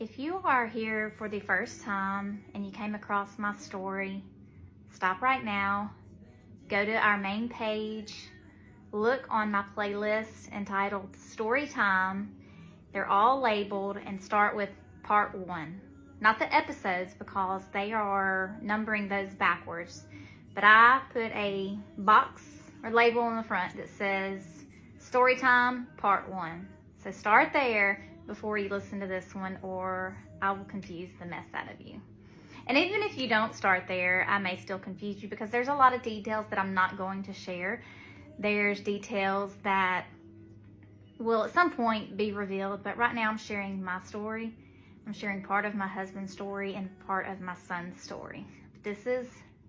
If you are here for the first time and you came across my story, stop right now, go to our main page, look on my playlist entitled Story Time. They're all labeled and start with part 1. Not the episodes because they are numbering those backwards, but I put a box or label on the front that says Story Time Part 1. So start there before you listen to this one, or I will confuse the mess out of you. And even if you don't start there, I may still confuse you because there's a lot of details that I'm not going to share. There's details that will at some point be revealed, but right now I'm sharing my story. I'm sharing part of my husband's story and part of my son's story. This is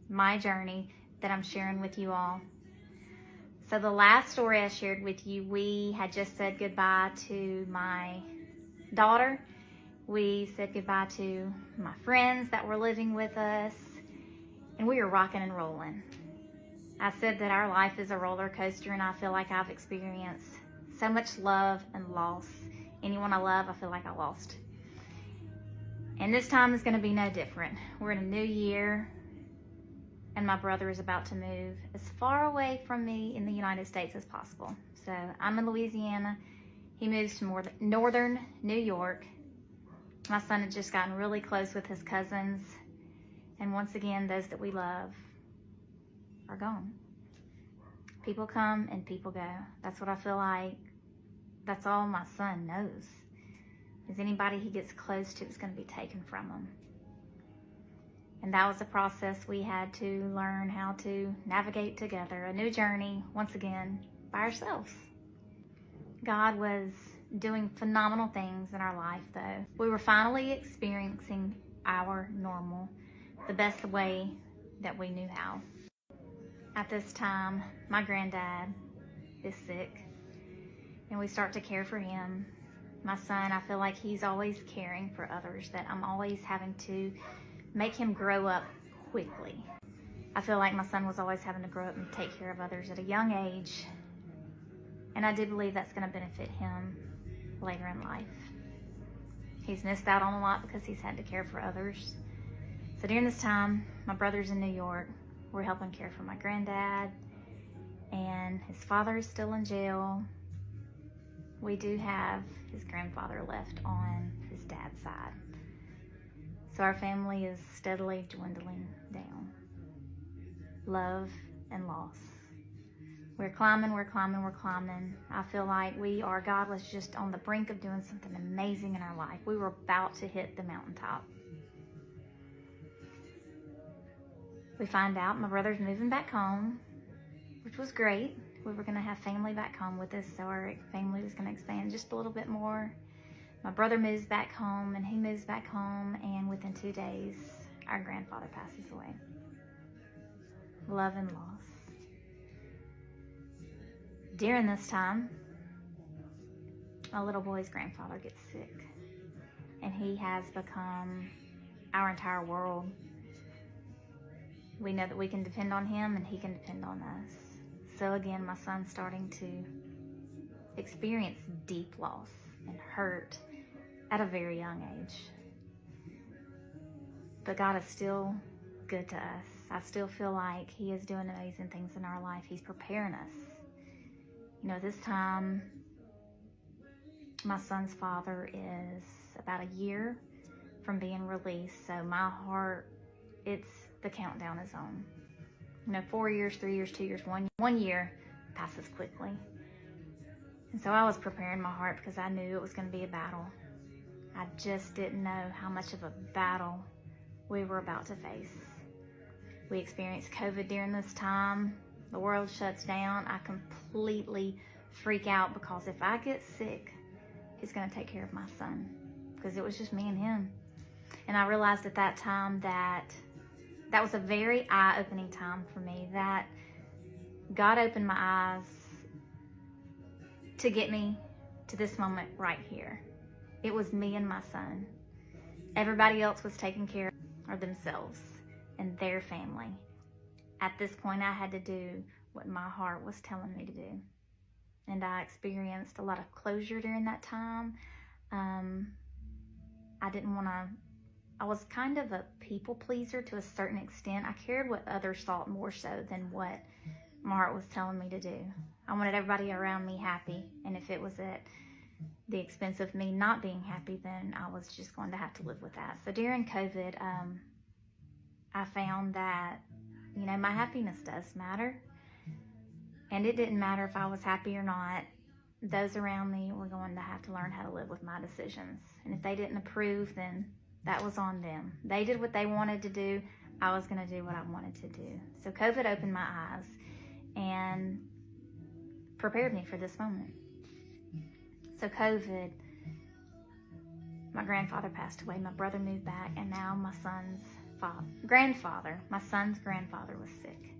my journey that I'm sharing with you all. So the last story I shared with you, we had just said goodbye to my daughter. We said goodbye to my friends that were living with us, and we were rocking and rolling. I said that our life is a roller coaster, and I feel like I've experienced so much love and loss. Anyone I love, I feel like I lost. And this time is going to be no different. We're in a new year, and my brother is about to move as far away from me in the United States as possible. So I'm in Louisiana. He moves to northern New York. My son had just gotten really close with his cousins. And once again, those that we love are gone. People come and people go. That's what I feel like. That's all my son knows. Is anybody he gets close to is going to be taken from him. And that was a process we had to learn how to navigate together. A new journey, once again, by ourselves. God was doing phenomenal things in our life, though. We were finally experiencing our normal, the best way that we knew how. At this time, my granddad is sick, and we start to care for him. My son, I feel like he's always caring for others, that I'm always having to make him grow up quickly. I feel like my son was always having to grow up and take care of others at a young age, and I do believe that's going to benefit him later in life. He's missed out on a lot because he's had to care for others. So during this time, my brother's in New York. We're helping care for my granddad, and his father is still in jail. We do have his grandfather left on his dad's side. So our family is steadily dwindling down. Love and loss. We're climbing. I feel like God was just on the brink of doing something amazing in our life. We were about to hit the mountaintop. We find out my brother's moving back home, which was great. We were going to have family back home with us, so our family was going to expand just a little bit more. My brother moves back home, and he moves back home, and within 2 days, our grandfather passes away. Love and loss. During this time, my little boy's grandfather gets sick, and he has become our entire world. We know that we can depend on him, and he can depend on us. So again, my son's starting to experience deep loss and hurt at a very young age. But God is still good to us. I still feel like he is doing amazing things in our life. He's preparing us. You know, this time, my son's father is about a year from being released. So my heart, the countdown is on. You know, 4 years, 3 years, 2 years, 1 year passes quickly. And so I was preparing my heart because I knew it was going to be a battle. I just didn't know how much of a battle we were about to face. We experienced COVID during this time. The world shuts down. I completely freak out because if I get sick, he's going to take care of my son, because it was just me and him. And I realized at that time that was a very eye-opening time for me, that God opened my eyes to get me to this moment right here. It was me and my son. Everybody else was taking care of themselves and their family. At this point, I had to do what my heart was telling me to do. And I experienced a lot of closure during that time. I didn't want to, I was kind of a people pleaser to a certain extent. I cared what others thought more so than what my heart was telling me to do. I wanted everybody around me happy, and if it was at the expense of me not being happy, then I was just going to have to live with that. So during COVID, I found that, you know, my happiness does matter, and it didn't matter if I was happy or not. Those around me were going to have to learn how to live with my decisions, and if they didn't approve, then that was on them. They did what they wanted to do. I was going to do what I wanted to do. So COVID opened my eyes and prepared me for this moment. So COVID, my grandfather passed away, my brother moved back, and now my son's my son's grandfather was sick.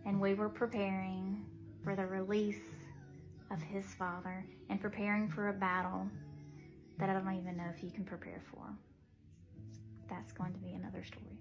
And we were preparing for the release of his father and preparing for a battle that I don't even know if you can prepare for. That's going to be another story.